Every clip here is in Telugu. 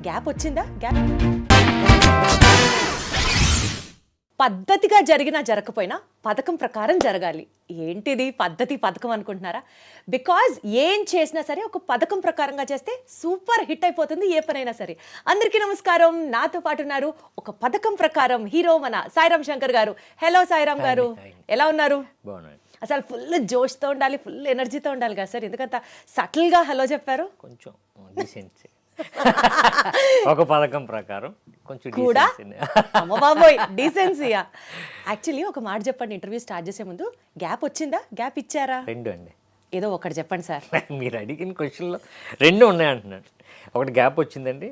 గ్యాప్ వచ్చిందా? గ్యాప్ పద్ధతిగా జరిగినా జరగకపోయినా పథకం ప్రకారం జరగాలి. ఏంటిది పద్ధతి పథకం అనుకుంటున్నారా? బికాజ్ ఏం చేసినా సరే ఒక పథకం ప్రకారంగా చేస్తే సూపర్ హిట్ అయిపోతుంది ఏ పనైనా సరే. అందరికీ నమస్కారం. నాతో పాటు ఉన్నారు ఒక పథకం ప్రకారం హీరో మన సాయిరామ్ శంకర్ గారు. హలో సాయిరామ్ గారు, ఎలా ఉన్నారు? అసలు ఫుల్ జోష్తో ఉండాలి, ఫుల్ ఎనర్జీతో ఉండాలి కదా సార్, ఎందుకంత సటిల్గా హలో చెప్పారు? కొంచెం డీసెన్సీ ఒక పథకం ప్రకారం కొంచెం కూడా అమ్మ బాబోయ్ డీసెన్సీయా. యాక్చువల్లీ ఒక మాట చెప్పండి, ఇంటర్వ్యూ స్టార్ట్ చేసే ముందు గ్యాప్ వచ్చిందా, గ్యాప్ ఇచ్చారా? రెండు అండి. ఏదో ఒకటి చెప్పండి సార్. మీరు అడిగిన క్వశ్చన్లో రెండు ఉన్నాయంటున్నాను. ఒకటి గ్యాప్ వచ్చిందండి,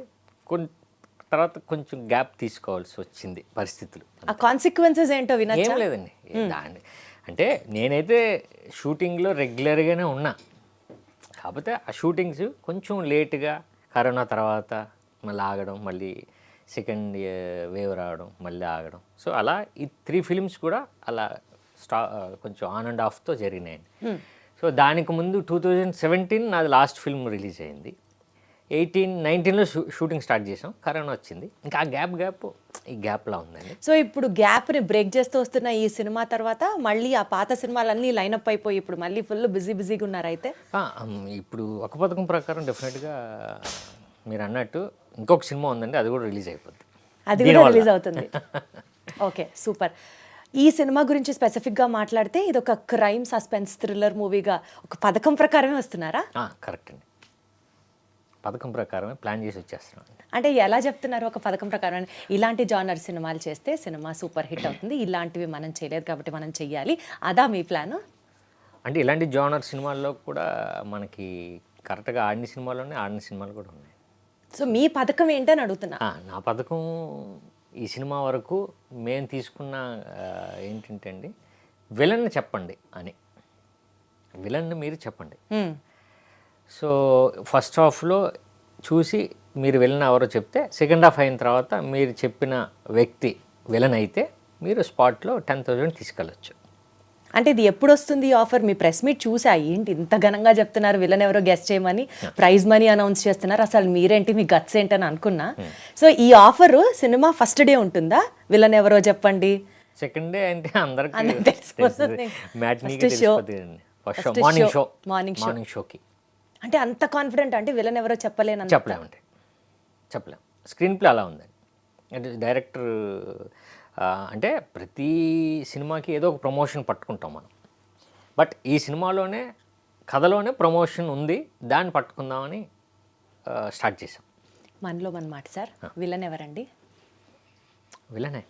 తర్వాత కొంచెం గ్యాప్ తీసుకోవాల్సి వచ్చింది పరిస్థితులు. ఆ కాన్సిక్వెన్సెస్ ఏంటో వినచ్చా? ఏం లేదండి, దాన్ని అంటే నేనైతే షూటింగ్లో రెగ్యులర్గానే ఉన్నా, కాకపోతే ఆ షూటింగ్స్ కొంచెం లేట్గా కరోనా తర్వాత మళ్ళీ ఆగడం, మళ్ళీ సెకండ్ వేవ్ రావడం, మళ్ళీ ఆగడం. సో అలా ఈ 3 ఫిల్మ్స్ కూడా అలా కొంచెం ఆన్ అండ్ ఆఫ్తో జరిగినాయండి. సో దానికి ముందు 2017 నాది లాస్ట్ ఫిల్మ్ రిలీజ్ అయింది. 19లో షూటింగ్ స్టార్ట్ చేసాం, కరోనా వచ్చింది. ఇంకా ఆ గ్యాప్ ఈ గ్యాప్లా ఉందండి. సో ఇప్పుడు గ్యాప్ని బ్రేక్ చేస్తూ వస్తున్న ఈ సినిమా తర్వాత మళ్ళీ ఆ పాత సినిమాలన్నీ లైనప్ అయిపోయి ఇప్పుడు మళ్ళీ ఫుల్ బిజీగా ఉన్నారు అయితే? ఇప్పుడు ఒక పథకం ప్రకారం డెఫినెట్గా మీరు అన్నట్టు ఇంకొక సినిమా ఉందండి, అది కూడా రిలీజ్ అయిపోద్ది. అది కూడా రిలీజ్ అవుతుంది. Okay, super. ఈ సినిమా గురించి స్పెసిఫిక్గా మాట్లాడితే ఇది ఒక క్రైమ్ సస్పెన్స్ థ్రిల్లర్ మూవీగా ఒక పథకం ప్రకారమే వస్తున్నారా? కరెక్ట్ అండి, పథకం ప్రకారమే ప్లాన్ చేసి వచ్చేస్తున్నాం. అంటే ఎలా చెప్తున్నారు ఒక పథకం ప్రకారం? ఇలాంటి జానర్ సినిమాలు చేస్తే సినిమా సూపర్ హిట్ అవుతుంది, ఇలాంటివి మనం చేయలేదు కాబట్టి మనం చెయ్యాలి, అదా మీ ప్లాన్? అంటే ఇలాంటి జానర్ సినిమాల్లో కూడా మనకి కరెక్ట్గా ఆడిన సినిమాలు కూడా ఉన్నాయి. సో మీ పథకం ఏంటని అడుగుతున్నా. నా పథకం ఈ సినిమా వరకు మేము తీసుకున్న ఏంటంటే అండి, విలన్ని చెప్పండి అని, విలన్ని మీరు చెప్పండి. సో ఫస్ట్ హాఫ్లో చూసి మీరు విలన్ ఎవరో చెప్తే, సెకండ్ హాఫ్ అయిన తర్వాత మీరు చెప్పిన వ్యక్తి విలన్ అయితే మీరు స్పాట్లో 10,000 తీసుకెళ్ళచ్చు. అంటే ఇది ఎప్పుడు వస్తుంది ఆఫర్? మీ ప్రెస్ మీట్ చూసా, ఏంటి ఇంత ఘనంగా చెప్తున్నారు, విలన్ ఎవరో గెస్ట్ చేయమని, ప్రైజ్ మనీ అనౌన్స్ చేస్తున్నారు, అసలు మీరేంటి, మీ గట్స్ ఏంటని అనుకున్నా. సో ఈ ఆఫర్ సినిమా ఫస్ట్ డే ఉంటుందా, విలన్ ఎవరో చెప్పండి? సెకండ్ డే అంటే అందరికీ మార్నింగ్ షోకి. అంటే అంత కాన్ఫిడెంట్ అంటే విలన్ ఎవరో చెప్పలేము. స్క్రీన్ ప్లే అలా ఉందండి. అంటే డైరెక్టర్ అంటే ప్రతి సినిమాకి ఏదో ఒక ప్రమోషన్ పట్టుకుంటాం మనం, బట్ ఈ సినిమాలోనే కథలోనే ప్రమోషన్ ఉంది, దాన్ని పట్టుకుందామని స్టార్ట్ చేసాం. మనలో మన మాట సార్, విలన్ ఎవరండి? విలనే.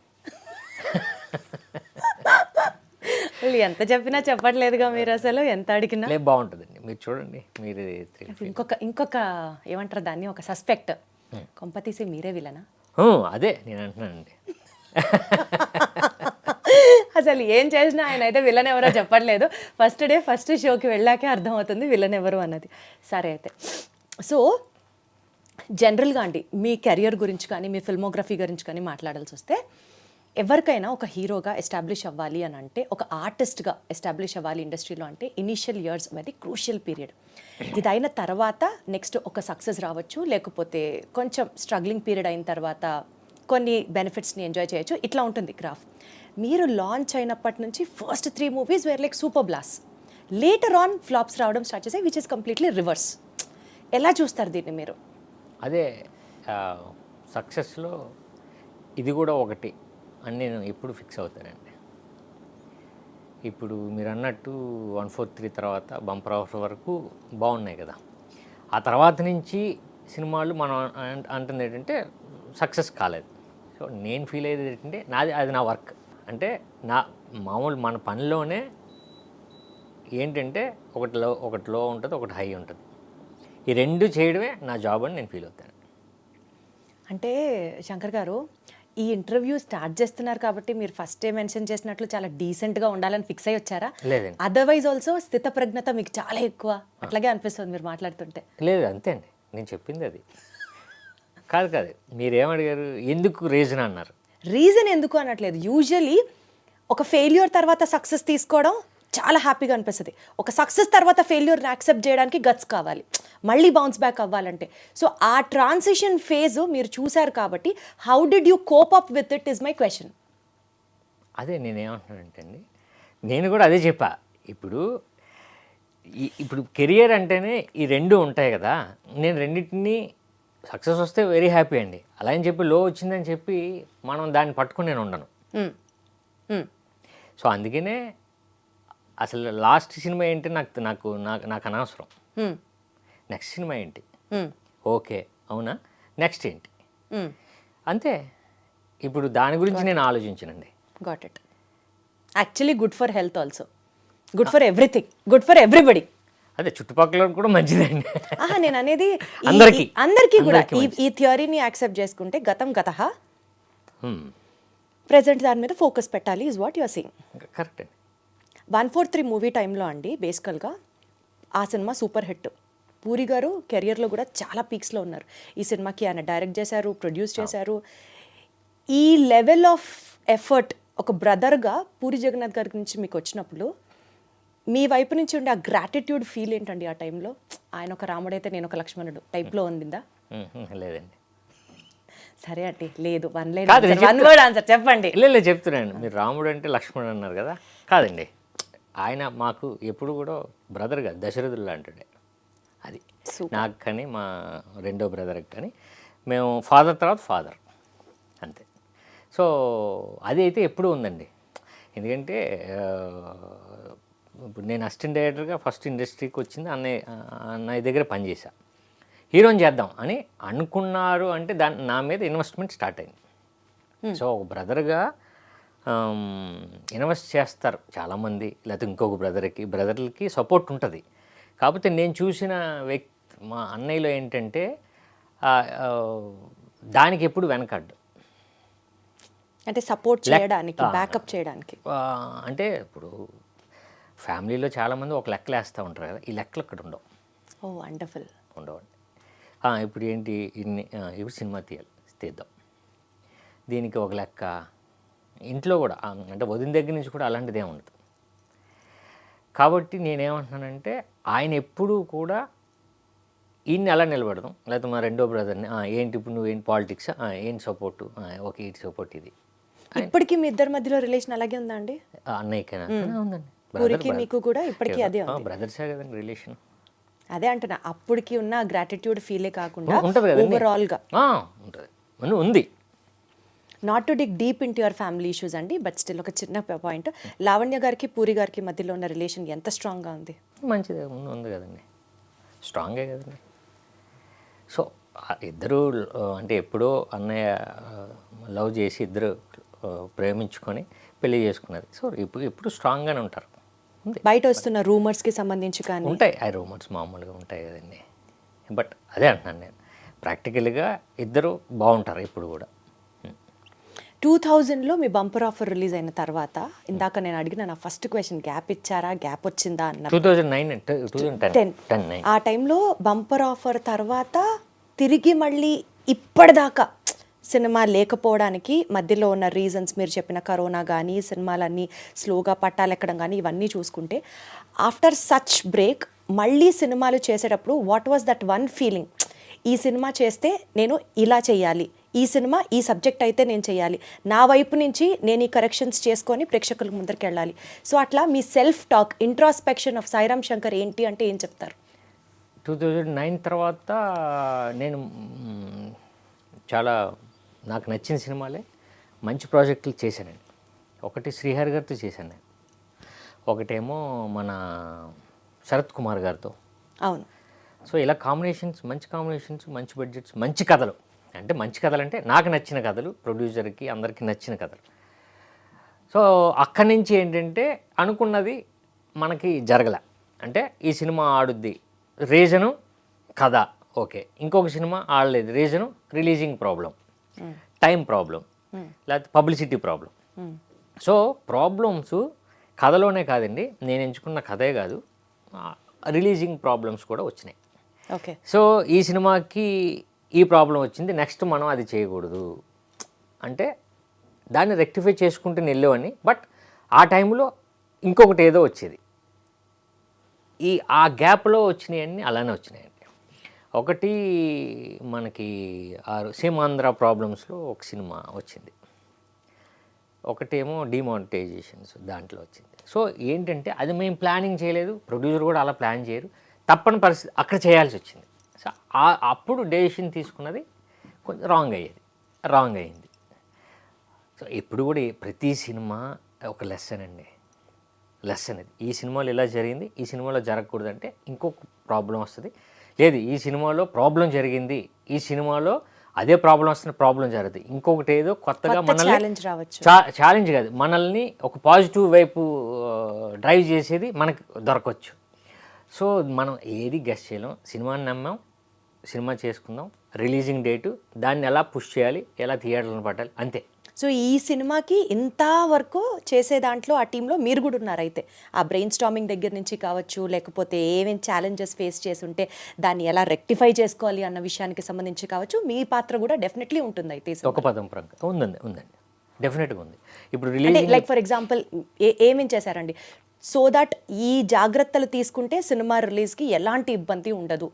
ఎంత చెప్పినా చెప్పట్లేదుగా మీరు, అసలు ఎంత అడిగినా. బాగుంటుందండి, మీరు చూడండి. మీరు ఇంకొక ఏమంటారు దాన్ని, ఒక సస్పెక్ట్ కొంపతీసి మీరే విలనా? అదే నేను అంటున్నానండి. అసలు ఏం చేసినా ఆయన అయితే విలన్ ఎవరో చెప్పట్లేదు. ఫస్ట్ డే ఫస్ట్ షోకి వెళ్ళాకే అర్థమవుతుంది విలన్ ఎవరు అన్నది. సరే అయితే, సో జనరల్గా అండి మీ కెరియర్ గురించి కానీ మీ ఫిల్మోగ్రఫీ గురించి కానీ మాట్లాడాల్సి వస్తే, ఎవరికైనా ఒక హీరోగా ఎస్టాబ్లిష్ అవ్వాలి అని అంటే, ఒక ఆర్టిస్ట్గా ఎస్టాబ్లిష్ అవ్వాలి ఇండస్ట్రీలో అంటే initial years very crucial period. ఇది అయిన తర్వాత నెక్స్ట్ ఒక సక్సెస్ రావచ్చు, లేకపోతే కొంచెం స్ట్రగ్లింగ్ పీరియడ్ అయిన తర్వాత కొన్ని బెనిఫిట్స్ని ఎంజాయ్ చేయొచ్చు, ఇట్లా ఉంటుంది గ్రాఫ్. మీరు లాంచ్ అయినప్పటి నుంచి first 3 movies were like super blast, later on flops రావడం స్టార్ట్ చేసాయి, విచ్ ఇస్ కంప్లీట్లీ రివర్స్. ఎలా చూస్తారు దీన్ని మీరు? అదే సక్సెస్లో ఇది కూడా ఒకటి అని నేను ఎప్పుడు ఫిక్స్ అవుతానండి. ఇప్పుడు మీరు అన్నట్టు 143 తర్వాత బంపర్ ఆఫర్ వరకు బాగున్నాయి కదా, ఆ తర్వాత నుంచి సినిమాలు మనం అంటుంది ఏంటంటే సక్సెస్ కాలేదు. సో నేను ఫీల్ అయ్యేది ఏంటంటే అది నా వర్క్. అంటే నా మామూలు మన పనిలోనే ఏంటంటే ఒకటి లో ఉంటుంది, ఒకటి హై ఉంటుంది. ఈ రెండు చేయడమే నా జాబ్ అని నేను ఫీల్ అవుతాను. అంటే శంకర్ గారు, ఈ ఇంటర్వ్యూ స్టార్ట్ చేస్తున్నారు కాబట్టి మీరు ఫస్ట్ మెన్షన్ చేసినట్లు చాలా డీసెంట్గా ఉండాలని ఫిక్స్ అయ్యి వచ్చారా? లేదండి, అదర్వైజ్ ఆల్సో స్థితప్రజ్ఞత మీకు చాలా ఎక్కువ, అట్లాగే అనిపిస్తుంది మీరు మాట్లాడుతుంటే. లేదు, అంతే అండి, నేను చెప్పింది అది కాదు. మీరేమడిగారు, ఎందుకు రీజన్ అన్నారు? రీజన్ ఎందుకు అనట్లేదు. యూజువలీ ఒక ఫెయిల్యూర్ తర్వాత సక్సెస్ తీసుకోవడం చాలా హ్యాపీగా అనిపిస్తుంది. ఒక సక్సెస్ తర్వాత ఫెయిల్యూర్ని యాక్సెప్ట్ చేయడానికి గట్స్ కావాలి, మళ్ళీ బౌన్స్ బ్యాక్ అవ్వాలంటే. సో ఆ ట్రాన్సిషన్ ఫేజ్ మీరు చూశారు కాబట్టి how did you cope up with it is my question. అదే నేనేమంటున్నానంటే అండి, నేను కూడా అదే చెప్పా. ఇప్పుడు కెరియర్ అంటేనే ఈ రెండు ఉంటాయి కదా, నేను రెండింటినీ సక్సెస్ వస్తే వెరీ హ్యాపీ అండి, అలా అని చెప్పి లో వచ్చిందని చెప్పి మనం దాన్ని పట్టుకుని నేను ఉండను. సో అందుకనే అసలు లాస్ట్ సినిమా ఏంటి నాకు నాకు నాకు నాకు అనవసరం. నెక్స్ట్ సినిమా ఏంటి, ఓకే అవునా, నెక్స్ట్ ఏంటి, అంతే. ఇప్పుడు దాని గురించి నేను ఆలోచించనండి. Got it. Actually good for health also, good for everything, good for everybody. అదే చుట్టుపక్కల కూడా మంచిదండి. నేను అనేది అందరికీ కూడా ఈ థియరీని యాక్సెప్ట్ చేసుకుంటే గతం గతః, ప్రెజెంట్ దాని మీద ఫోకస్ పెట్టాలి is what your saying. Correct అండి. 143 మూవీ టైంలో అండి బేసికల్గా ఆ సినిమా సూపర్ హిట్. పూరి గారు కెరియర్లో కూడా చాలా పీక్స్లో ఉన్నారు. ఈ సినిమాకి ఆయన డైరెక్ట్ చేశారు, ప్రొడ్యూస్ చేశారు. ఈ లెవెల్ ఆఫ్ ఎఫర్ట్ ఒక బ్రదర్గా పూరి జగన్నాథ్ గారి గురించి మీకు వచ్చినప్పుడు మీ వైపు నుంచి ఉండే ఆ గ్రాటిట్యూడ్ ఫీల్ ఏంటండి ఆ టైంలో? ఆయన ఒక రాముడైతే నేను ఒక లక్ష్మణుడు టైప్లో ఉండిందా? లేదండి. సరే అండి, లేదు, వన్ వర్డ్ ఆన్సర్ చెప్పండి. లేదు చెప్తున్నాను. మీరు రాముడు అంటే లక్ష్మణుడు అన్నారు కదా, కాదండి, ఆయన మాకు ఎప్పుడు కూడా బ్రదర్ కాదు, దశరథుడు లాంటిడే. అది నాకు కానీ మా రెండో బ్రదర్కి కానీ మేము ఫాదర్ తర్వాత ఫాదర్ అంతే. సో అది అయితే ఎప్పుడూ ఉందండి. ఎందుకంటే ఇప్పుడు నేను అసిస్టెంట్ డైరెక్టర్గా ఫస్ట్ ఇండస్ట్రీకి వచ్చింది అన్నయ్య దగ్గర పనిచేశా. హీరోని చేద్దాం అని అనుకున్నారు అంటే నా మీద ఇన్వెస్ట్మెంట్ స్టార్ట్ అయింది. సో ఒక బ్రదర్గా ఇన్వెస్ట్ చేస్తారు చాలామంది, లేకపోతే ఇంకొక బ్రదర్లకి సపోర్ట్ ఉంటుంది. కాకపోతే నేను చూసిన మా అన్నయ్యలో ఏంటంటే దానికి ఎప్పుడు వెనకడ్డు, అంటే సపోర్ట్ చేయడానికి, బ్యాకప్ చేయడానికి. అంటే ఇప్పుడు ఫ్యామిలీలో చాలామంది ఒక లెక్కలు వేస్తూ ఉంటారు కదా, ఈ లెక్కలు అక్కడ ఉండవు. ఓ వండర్ఫుల్. ఉండవండి. ఇప్పుడు ఏంటి ఇప్పుడు సినిమా తీద్దాం, దీనికి ఒక లెక్క. ఇంట్లో కూడా అంటే వదిన దగ్గర నుంచి కూడా అలాంటిదే ఉండదు. కాబట్టి నేనేమంటున్నానంటే ఆయన ఎప్పుడూ కూడా ఈయన్ని అలా నిలబెడదాం, లేకపోతే మా రెండో బ్రదర్ని ఏంటి ఇప్పుడు నువ్వేంటి పాలిటిక్స్, ఏంటి సపోర్టు, ఓకే ఇటు సపోర్ట్ ఇది. ఇప్పటికీ మీ ఇద్దరి మధ్యలో రిలేషన్ అలాగే ఉందా అండి? అన్నయ్యకైనా ఉందండి. పూరికి మీకు కూడా ఇప్పటికీ అదే ఉంది. బ్రదర్సే కదండి రిలేషన్. అదే అంటున్నా, అప్పటికి ఉన్న గ్రాటిట్యూడ్ ఫీలే కాకుండా ఉంటుంది ఓవరాల్గా ఉంటుంది, ఉంది. Not to dig deep in to your family issues అండి, బట్ స్టిల్ ఒక చిన్న పాయింట్, లావణ్య గారికి పూరి గారికి మధ్యలో ఉన్న రిలేషన్ ఎంత స్ట్రాంగ్గా ఉంది? మంచిదే ఉంది కదండి, స్ట్రాంగే కదండి. సో ఇద్దరు అంటే ఎప్పుడో అన్నయ్య లవ్ చేసి ఇద్దరు ప్రేమించుకొని పెళ్లి చేసుకున్నది. సో ఇప్పుడు స్ట్రాంగ్గానే ఉంటారు. బయట వస్తున్న రూమర్స్కి సంబంధించి కానీ ఉంటాయి, ఆ రూమర్స్ మామూలుగా ఉంటాయి కదండి. బట్ అదే అంటున్నాను నేను, ప్రాక్టికల్గా ఇద్దరు బాగుంటారు ఇప్పుడు కూడా. 2000లో మీ బంపర్ ఆఫర్ రిలీజ్ అయిన తర్వాత, ఇందాక నేను అడిగిన నా ఫస్ట్ క్వశ్చన్, గ్యాప్ ఇచ్చారా, గ్యాప్ వచ్చిందా అన్నారు. 2010 ఆ టైంలో బంపర్ ఆఫర్ తర్వాత తిరిగి మళ్ళీ ఇప్పటిదాకా సినిమా లేకపోవడానికి మధ్యలో ఉన్న రీజన్స్ మీరు చెప్పిన కరోనా కానీ, సినిమాలన్నీ స్లోగా పట్టాలెక్కడం కానీ, ఇవన్నీ చూసుకుంటే ఆఫ్టర్ సచ్ బ్రేక్ మళ్ళీ సినిమాలు చేసేటప్పుడు what was that one feeling? ఈ సినిమా చేస్తే నేను ఇలా చేయాలి, ఈ సినిమా ఈ సబ్జెక్ట్ అయితే నేను చేయాలి, నా వైపు నుంచి నేను ఈ కరెక్షన్స్ చేసుకొని ప్రేక్షకుల ముందరికి వెళ్ళాలి. సో అట్లా మీ self talk, introspection of Sairam Shankar ఏంటి అంటే ఏం చెప్తారు? 2009 తర్వాత నేను చాలా నాకు నచ్చిన సినిమాలే మంచి ప్రాజెక్టులు చేశానండి. ఒకటి శ్రీహరి గారితో చేశాను నేను, ఒకటేమో మన శరత్ కుమార్ గారితో. అవును. సో ఇలా కాంబినేషన్స్, మంచి బడ్జెట్స్, మంచి కథలు. అంటే మంచి కథలు అంటే నాకు నచ్చిన కథలు, ప్రొడ్యూసర్కి అందరికీ నచ్చిన కథలు. సో అక్కడి నుంచి ఏంటంటే అనుకున్నది మనకి జరగల. అంటే ఈ సినిమా ఆడుద్ది, రీజను కథ ఓకే, ఇంకొక సినిమా ఆడలేదు, reason releasing problem, time problem, లేకపోతే పబ్లిసిటీ ప్రాబ్లం. సో ప్రాబ్లమ్స్ కథలోనే కాదండి, నేను ఎంచుకున్న కథే కాదు, రిలీజింగ్ ప్రాబ్లమ్స్ కూడా వచ్చినాయి. ఓకే. సో ఈ సినిమాకి ఈ ప్రాబ్లం వచ్చింది, నెక్స్ట్ మనం అది చేయకూడదు అంటే దాన్ని రెక్టిఫై చేసుకుంటూ వెళ్ళేవాడిని. బట్ ఆ టైంలో ఇంకొకటి ఏదో వచ్చేది. ఆ గ్యాప్లో వచ్చినాయన్నీ అలానే వచ్చినాయండి. ఒకటి మనకి సీమాంధ్ర ప్రాబ్లమ్స్లో ఒక సినిమా వచ్చింది, ఒకటేమో డిమానిటైజేషన్స్ దాంట్లో వచ్చింది. సో ఏంటంటే అది మేము ప్లానింగ్ చేయలేదు, ప్రొడ్యూసర్ కూడా అలా ప్లాన్ చేయరు, తప్పని పరిస్థితి అక్కడ చేయాల్సి వచ్చింది. సో అప్పుడు డెసిషన్ తీసుకున్నది కొంచెం రాంగ్ అయింది. సో ఎప్పుడు కూడా ప్రతి సినిమా ఒక లెసన్ అండి, లెసన్ ఇది. ఈ సినిమాలో ఇలా జరిగింది, ఈ సినిమాలో జరగకూడదంటే ఇంకొక ప్రాబ్లం వస్తుంది. లేదు, ఈ సినిమాలో ప్రాబ్లం జరిగింది, ఈ సినిమాలో అదే ప్రాబ్లం జరుగుతుంది, ఇంకొకటి ఏదో కొత్తగా మనల్ని ఛాలెంజ్ కాదు, మనల్ని ఒక పాజిటివ్ వైపు డ్రైవ్ చేసేది మనకు దొరకవచ్చు. సో మనం ఏది గెస్ చేయలేం, సినిమాని నమ్మాం, సినిమా చేసుకుందాం, రిలీజింగ్ డేటు, దాన్ని ఎలా పుష్ చేయాలి, ఎలా థియేటర్లను పట్టాలి, అంతే. సో ఈ సినిమాకి ఇంతవరకు చేసే దాంట్లో ఆ టీంలో మీరు కూడా ఉన్నారు అయితే. ఆ బ్రెయిన్ స్టార్మింగ్ దగ్గర నుంచి కావచ్చు, లేకపోతే ఏమేమి ఛాలెంజెస్ ఫేస్ చేసి ఉంటే దాన్ని ఎలా రెక్టిఫై చేసుకోవాలి అన్న విషయానికి సంబంధించి కావచ్చు, మీ పాత్ర కూడా డెఫినెట్లీ ఉంటుంది అయితే. ఒక పదం పరంగా ఉందండి, డెఫినెట్గా ఉంది. ఇప్పుడు లైక్ ఫర్ ఎగ్జాంపుల్ ఏమేం చేశారండి సో దట్ ఈ జాగ్రత్తలు తీసుకుంటే సినిమా రిలీజ్కి ఎలాంటి ఇబ్బంది ఉండదు,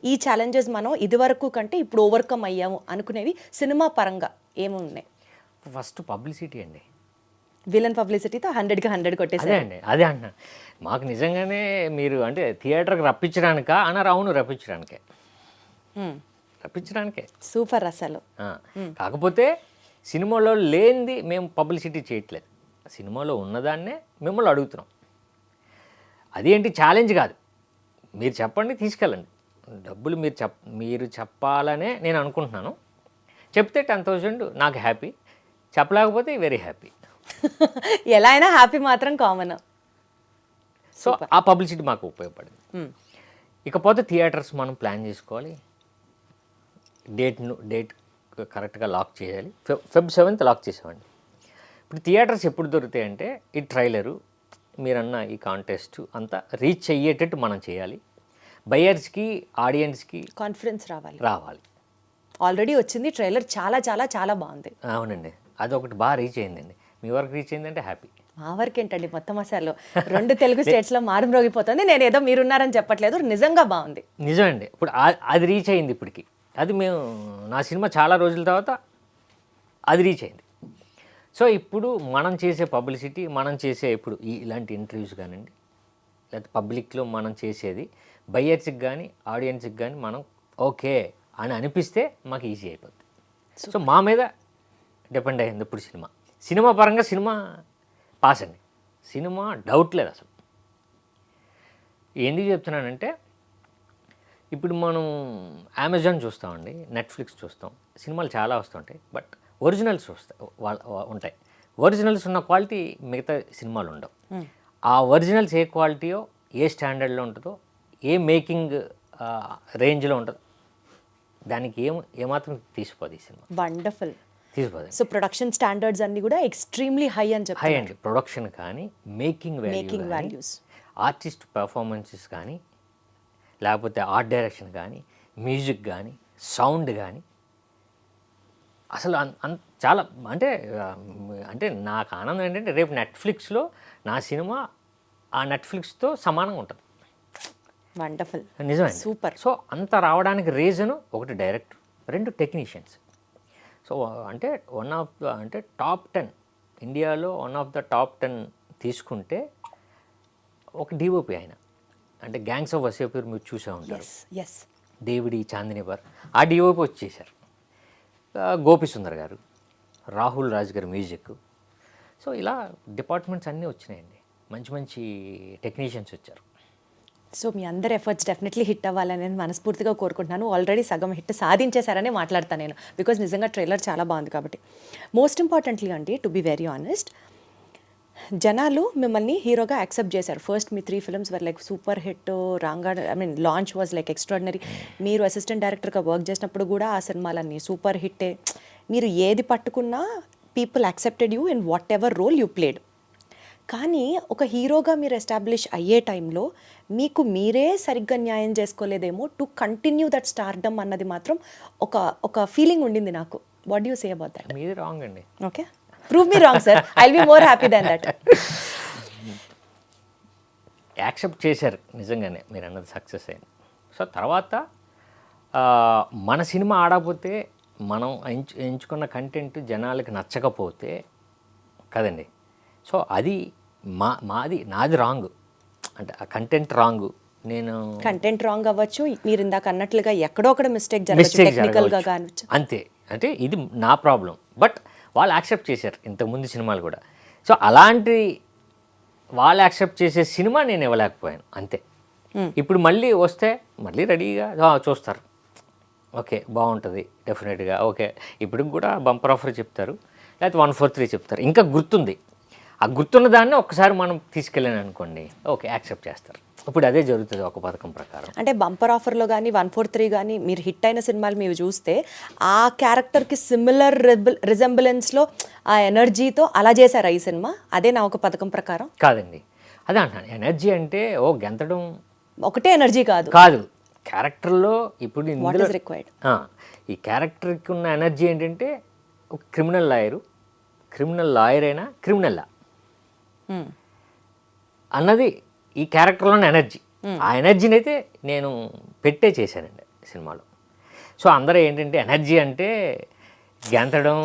ఈ ఛాలెంజెస్ మనం ఇదివరకు కంటే ఇప్పుడు ఓవర్కమ్ అయ్యాము అనుకునేవి సినిమా పరంగా ఏమున్నాయి? ఫస్ట్ పబ్లిసిటీ అండి. విలన్ పబ్లిసిటీతో 100కి 100 కొట్టేసారు. అదే అంటున్నా. మాకు నిజంగానే మీరు అంటే థియేటర్కి రప్పించడానికా అన్నారు? అవును, రప్పించడానికే. సూపర్ అసలు. కాకపోతే సినిమాలో లేనిది మేము పబ్లిసిటీ చేయట్లేదు, సినిమాలో ఉన్నదాన్నే మిమ్మల్ని అడుగుతున్నాం. అదేంటి ఛాలెంజ్ కాదు, మీరు చెప్పండి, తీసుకెళ్ళండి, డబ్బులు మీరు చెప్పాలనే నేను అనుకుంటున్నాను. చెప్తే 10,000 నాకు హ్యాపీ, చెప్పలేకపోతే వెరీ హ్యాపీ. ఎలా అయినా హ్యాపీ మాత్రం కామన్. సో ఆ పబ్లిసిటీ మాకు ఉపయోగపడింది. ఇకపోతే థియేటర్స్ మనం ప్లాన్ చేసుకోవాలి, డేట్ కరెక్ట్గా లాక్ చేయాలి. Feb 7th లాక్ చేసామండి. ఇప్పుడు థియేటర్స్ ఎప్పుడు దొరుకుతాయంటే ఈ ట్రైలరు, మీరన్న ఈ కాంటెస్ట్ అంతా రీచ్ అయ్యేటట్టు మనం చేయాలి. బయర్స్కి, ఆడియన్స్కి కాన్ఫిడెన్స్ రావాలి. ఆల్రెడీ వచ్చింది ట్రైలర్, చాలా చాలా చాలా బాగుంది. అవునండి, అదొకటి బాగా రీచ్ అయిందండి. మీ వరకు రీచ్ అయిందంటే హ్యాపీ. మా వరకు ఏంటండి, మొత్తం అసలు 2 తెలుగు స్టేట్స్లో మారుమ్రోగిపోతుంది. నేను ఏదో మీరున్నారని చెప్పట్లేదు, నిజంగా బాగుంది. నిజమండి. ఇప్పుడు అది రీచ్ అయింది ఇప్పటికి. అది నా సినిమా చాలా రోజుల తర్వాత అది రీచ్ అయింది. సో ఇప్పుడు మనం చేసే పబ్లిసిటీ, మనం చేసే ఇప్పుడు ఇలాంటి ఇంటర్వ్యూస్ కానివ్వండి, లేకపోతే పబ్లిక్లో మనం చేసేది బయ్యర్స్కి కానీ ఆడియన్స్కి కానీ మనం ఓకే అని అనిపిస్తే మాకు ఈజీ అయిపోతుంది. సో మా మీద డిపెండ్ అయ్యింది ఇప్పుడు సినిమా పరంగా సినిమా పాస్ అండి, సినిమా డౌట్ లేదు అసలు. ఎందుకు చెప్తున్నానంటే ఇప్పుడు మనం అమెజాన్ చూస్తామండి, నెట్ఫ్లిక్స్ చూస్తాం, సినిమాలు చాలా వస్తుంటాయి, బట్ ఒరిజినల్స్ ఉంటాయి. ఒరిజినల్స్ ఉన్న క్వాలిటీ మిగతా సినిమాలు ఉండవు. ఆ ఒరిజినల్స్ ఏ క్వాలిటీయో, ఏ స్టాండర్డ్లో ఉంటుందో, ఏ మేకింగ్ రేంజ్లో ఉంటుందో దానికి ఏమాత్రం తీసిపోదు ఈ సినిమా. వండర్ఫుల్. తీసిపోదు. సో ప్రొడక్షన్ స్టాండర్డ్స్ అన్ని కూడా ఎక్స్ట్రీమ్లీ హై అని చెప్పారు. హై అండి. ప్రొడక్షన్ కానీ, మేకింగ్ వాల్యూస్, ఆర్టిస్ట్ పర్ఫార్మెన్సెస్ కానీ, లేకపోతే ఆర్ట్ డైరెక్షన్ కానీ, మ్యూజిక్ కానీ, సౌండ్ కానీ, అసలు చాలా అంటే నాకు ఆనందం ఏంటంటే రేపు నెట్ఫ్లిక్స్లో నా సినిమా ఆ నెట్ఫ్లిక్స్తో సమానంగా ఉంటుంది. వండర్ఫుల్. నిజమే, సూపర్. సో అంత రావడానికి రీజను ఒకటి డైరెక్టర్, 2 టెక్నీషియన్స్. సో అంటే టాప్ 10 ఇండియాలో టాప్ 10 తీసుకుంటే ఒక డిఓపి ఆయన, అంటే గ్యాంగ్స్ ఆఫ్ వసేపూర్ మీరు చూసే ఉంటారు, దేవిడి, చాందినిబర్, ఆ డిఓపి వచ్చేసారు. గోపి సుందర్ గారు, రాహుల్ రాజ్ గారు మ్యూజిక్. సో ఇలా డిపార్ట్మెంట్స్ అన్నీ వచ్చినాయండి, మంచి టెక్నీషియన్స్ వచ్చారు. సో మీ అందరి ఎఫర్ట్స్ డెఫినెట్లీ హిట్ అవ్వాలని నేను మనస్ఫూర్తిగా కోరుకుంటున్నాను. ఆల్రెడీ సగం హిట్ సాధించేశారనే మాట్లాడతాను నేను, బికాజ్ నిజంగా ట్రైలర్ చాలా బాగుంది కాబట్టి. మోస్ట్ ఇంపార్టెంట్లీ అండి, టు బి వెరీ ఆనెస్ట్, జనాలు మిమ్మల్ని హీరోగా యాక్సెప్ట్ చేశారు. ఫస్ట్ మీ 3 films were like super hit, launch was like extraordinary. మీరు అసిస్టెంట్ డైరెక్టర్గా వర్క్ చేసినప్పుడు కూడా ఆ సినిమాలన్నీ సూపర్ హిట్టే. మీరు ఏది పట్టుకున్నా people accepted you in whatever role you played. కానీ ఒక హీరోగా మీరు ఎస్టాబ్లిష్ అయ్యే టైంలో మీకు మీరే సరిగ్గా న్యాయం చేసుకోలేదేమో టు కంటిన్యూ దట్ స్టార్డమ్ అన్నది మాత్రం ఒక ఫీలింగ్ ఉండింది నాకు. What do you say about that? మీది రాంగ్ అండి. Okay, prove me wrong sir, I will be more happy then that. Accept చేశారు నిజంగానే మీరు అన్నది సక్సెస్ అయింది. సో తర్వాత మన సినిమా ఆడకపోతే మనం ఎంచుకున్న కంటెంట్ జనాలకి నచ్చకపోతే కదండి. సో అది నాది రాంగ్, అంటే ఆ కంటెంట్ రాంగ్. నేను కంటెంట్ రాంగ్ అవ్వచ్చు, మీరు ఇందాక అన్నట్లుగా ఎక్కడో ఒకటి మిస్టేక్ జరగచ్చు, టెక్నికల్గా కావచ్చు. అంతే, అంటే ఇది నా ప్రాబ్లం. బట్ వాళ్ళు యాక్సెప్ట్ చేశారు ఇంతకుముందు సినిమాలు కూడా. సో అలాంటి వాళ్ళు యాక్సెప్ట్ చేసే సినిమా నేను ఇవ్వలేకపోయాను అంతే. ఇప్పుడు మళ్ళీ వస్తే మళ్ళీ రెడీగా చూస్తారు, ఓకే బాగుంటుంది డెఫినెట్గా, ఓకే ఇప్పుడు కూడా బంపర్ ఆఫర్ చెప్తారు, లేకపోతే 143 చెప్తారు, ఇంకా గుర్తుంది. ఆ గుర్తున్న దాన్ని ఒక్కసారి మనం తీసుకెళ్ళాను అనుకోండి, ఓకే యాక్సెప్ట్ చేస్తారు. ఇప్పుడు అదే జరుగుతుంది ఒక పథకం ప్రకారం. అంటే బంపర్ ఆఫర్లో కానీ 143 కానీ మీరు హిట్ అయిన సినిమాలు మీరు చూస్తే ఆ క్యారెక్టర్కి సిమిలర్ రిజెంబులెన్స్లో ఆ ఎనర్జీతో అలా చేశారా ఈ సినిమా? అదే నా ఒక పథకం ప్రకారం కాదండి, అదే అంటాను. ఎనర్జీ అంటే గెంతడం ఒకటే ఎనర్జీ కాదు కాదు, క్యారెక్టర్లో ఇప్పుడు ఇందులో రిక్వైర్డ్. ఈ క్యారెక్టర్కి ఉన్న ఎనర్జీ ఏంటంటే ఒక క్రిమినల్ లాయర్ అయినా క్రిమినల్లా అన్నది ఈ క్యారెక్టర్లోని ఎనర్జీ. ఆ ఎనర్జీని అయితే నేను చేశానండి సినిమాలో. సో అందరూ ఏంటంటే ఎనర్జీ అంటే గెంతడం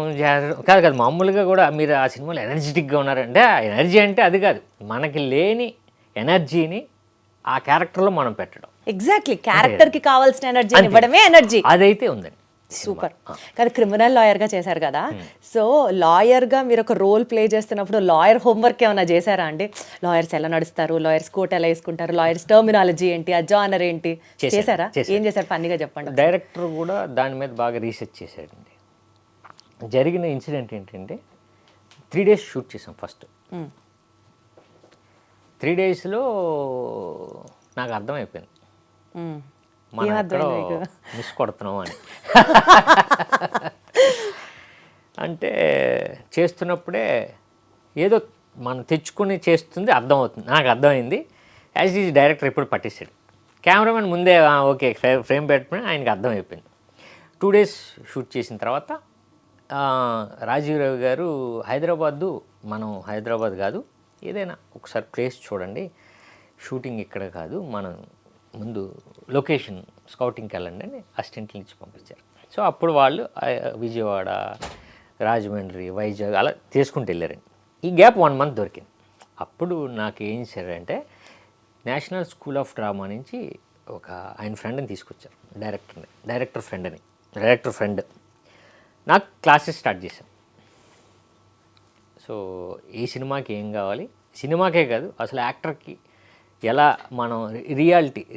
కాదు, మామూలుగా కూడా మీరు ఆ సినిమాలో ఎనర్జెటిక్గా ఉన్నారంటే ఆ ఎనర్జీ అంటే అది కాదు, మనకి లేని ఎనర్జీని ఆ క్యారెక్టర్లో మనం పెట్టడం. ఎగ్జాక్ట్లీ, క్యారెక్టర్కి కావాల్సిన ఎనర్జీ ఇవ్వడమే ఎనర్జీ. అదైతే ఉందండి. సూపర్. కానీ క్రిమినల్ లాయర్గా చేశారు కదా, సో లాయర్గా మీరు ఒక రోల్ ప్లే చేస్తున్నప్పుడు లాయర్ హోంవర్క్ ఏమైనా చేశారా అండి? లాయర్స్ ఎలా నడుస్తారు, లాయర్స్ కోట్ ఎలా వేసుకుంటారు, లాయర్స్ టర్మినాలజీ ఏంటి, ఆ జానర్ ఏంటి చేశారా? ఏం చేశారు ఫన్నీగా చెప్పండి. డైరెక్టర్ కూడా దాని మీద బాగా రీసెర్చ్ చేశాడండి. జరిగిన ఇన్సిడెంట్ ఏంటంటే 3 days షూట్ చేసాం. ఫస్ట్ 3 daysలో నాకు అర్థమైపోయింది మనం ఎక్కడో మిస్ కొడుతున్నాం అని. అంటే చేస్తున్నప్పుడే ఏదో మనం తెచ్చుకుని చేస్తుంది అర్థమవుతుంది, నాకు అర్థమైంది. యాజ్ ఈజ్ డైరెక్టర్ ఎప్పుడు పట్టేశాడు, కెమెరామెన్ ముందే ఓకే ఫ్రేమ్ పెట్టుకుని ఆయనకి అర్థమైపోయింది. 2 days షూట్ చేసిన తర్వాత రాజీవ్ రవి గారు మనం హైదరాబాద్ కాదు ఏదైనా ఒకసారి ప్లేస్ చూడండి, షూటింగ్ ఇక్కడ కాదు, మనం ముందు లొకేషన్ స్కౌటింగ్కి వెళ్ళండి అని అసిస్టెంట్ల నుంచి పంపించారు. సో అప్పుడు వాళ్ళు విజయవాడ, రాజమండ్రి, వైజాగ్ అలా తీసుకుంటూ వెళ్ళారండి. ఈ గ్యాప్ 1 month దొరికింది. అప్పుడు నాకు ఏం చేశారంటే నేషనల్ స్కూల్ ఆఫ్ డ్రామా నుంచి ఒక ఆయన ఫ్రెండ్ని తీసుకొచ్చారు, డైరెక్టర్ ఫ్రెండ్. నాకు క్లాసెస్ స్టార్ట్ చేశాను. సో ఈ సినిమాకి ఏం కావాలి, సినిమాకే కాదు అసలు యాక్టర్కి ఎలా మనం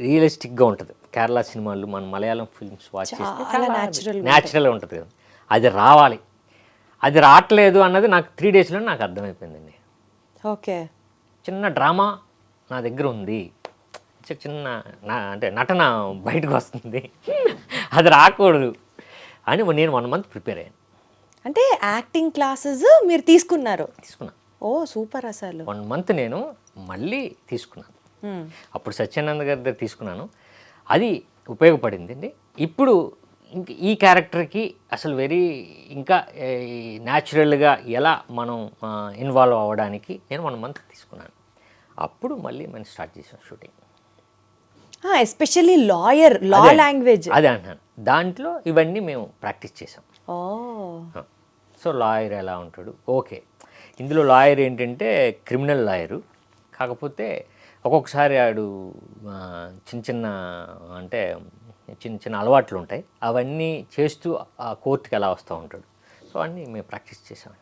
రియలిస్టిక్గా ఉంటుంది. కేరళ సినిమాలు, మన మలయాళం ఫిల్మ్స్ వాచ్ చేస్తే న్యాచురల్గా ఉంటుంది కదా, అది రావాలి. అది రావట్లేదు అన్నది నాకు 3 daysలో నాకు అర్థమైపోయిందండి. ఓకే, చిన్న డ్రామా నా దగ్గర ఉంది, చిన్న అంటే నటన బయటకు వస్తుంది, అది రాకూడదు అని నేను 1 month ప్రిపేర్ అయ్యాను. అంటే యాక్టింగ్ క్లాసెస్ మీరు తీసుకున్నాను. ఓ సూపర్. అసలు 1 month నేను మళ్ళీ తీసుకున్నాను. అప్పుడు సత్యానంద్ గారి దగ్గర తీసుకున్నాను, అది ఉపయోగపడింది అండి. ఇప్పుడు ఈ క్యారెక్టర్కి అసలు ఇంకా న్యాచురల్గా ఎలా మనం ఇన్వాల్వ్ అవ్వడానికి నేను 1 month తీసుకున్నాను. అప్పుడు మళ్ళీ మనం స్టార్ట్ చేసాం షూటింగ్. ఎస్పెషల్లీ లా లాంగ్వేజ్ అదే అంటున్నాను, దాంట్లో ఇవన్నీ మేము ప్రాక్టీస్ చేసాం. సో లాయర్ ఎలా ఉంటాడు, ఓకే ఇందులో లాయర్ ఏంటంటే క్రిమినల్ లాయరు, కాకపోతే ఒక్కొక్కసారి ఆడు చిన్న అలవాట్లు ఉంటాయి, అవన్నీ చేస్తూ ఆ కోర్టుకి ఎలా వస్తూ ఉంటాడు. సో అన్నీ మేము ప్రాక్టీస్ చేసాం.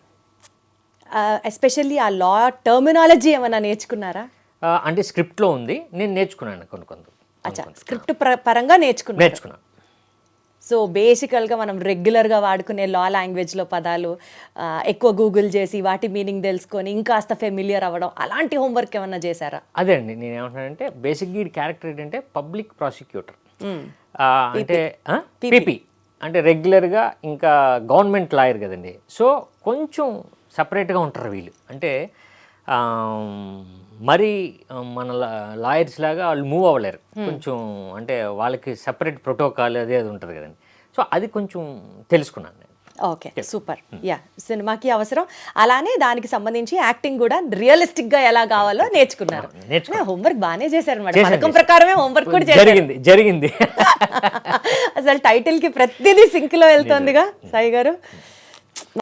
ఎస్పెషల్లీ ఆ లా టర్మినాలజీ ఏమైనా నేర్చుకున్నారా? అంటే స్క్రిప్ట్లో ఉంది, నేను నేర్చుకున్నాను కొన్ని. స్క్రిప్ట్ పరంగా నేర్చుకున్నాను. సో బేసికల్గా మనం రెగ్యులర్గా వాడుకునే లా లాంగ్వేజ్లో పదాలు ఎక్కువ గూగుల్ చేసి వాటి మీనింగ్ తెలుసుకొని ఇంకాస్త ఫెమిలియర్ అవ్వడం, అలాంటి హోంవర్క్ ఏమన్నా చేశారా? అదే అండి, నేను ఏమంటున్నానంటే బేసిక్గా ఈ క్యారెక్టర్ ఏంటంటే పబ్లిక్ ప్రాసిక్యూటర్, అంటే పీపీ అంటే రెగ్యులర్గా ఇంకా గవర్నమెంట్ లాయర్ కదండి. సో కొంచెం సపరేట్గా ఉంటారు వీళ్ళు, అంటే మరి మన లాయర్స్ లాగా వాళ్ళు మూవ్ అవ్వలేరు కొంచెం, అంటే వాళ్ళకి సపరేట్ ప్రోటోకాల్ అది ఉంటుంది కదండి. సో అది కొంచెం తెలుసుకున్నాను నేను. ఓకే సూపర్ యా సినిమాకి అవసరం అలానే దానికి సంబంధించి యాక్టింగ్ కూడా రియలిస్టిక్ గా ఎలా కావాలో నేర్చుకున్నారు హోంవర్క్ బాగానే చేశారు అనమాట పథకం ప్రకారమే హోంవర్క్ కూడా చేశారు జరిగింది అసలు టైటిల్ కి ప్రతిదీ సింక్ లో వెళ్తోందిగా సాయి గారు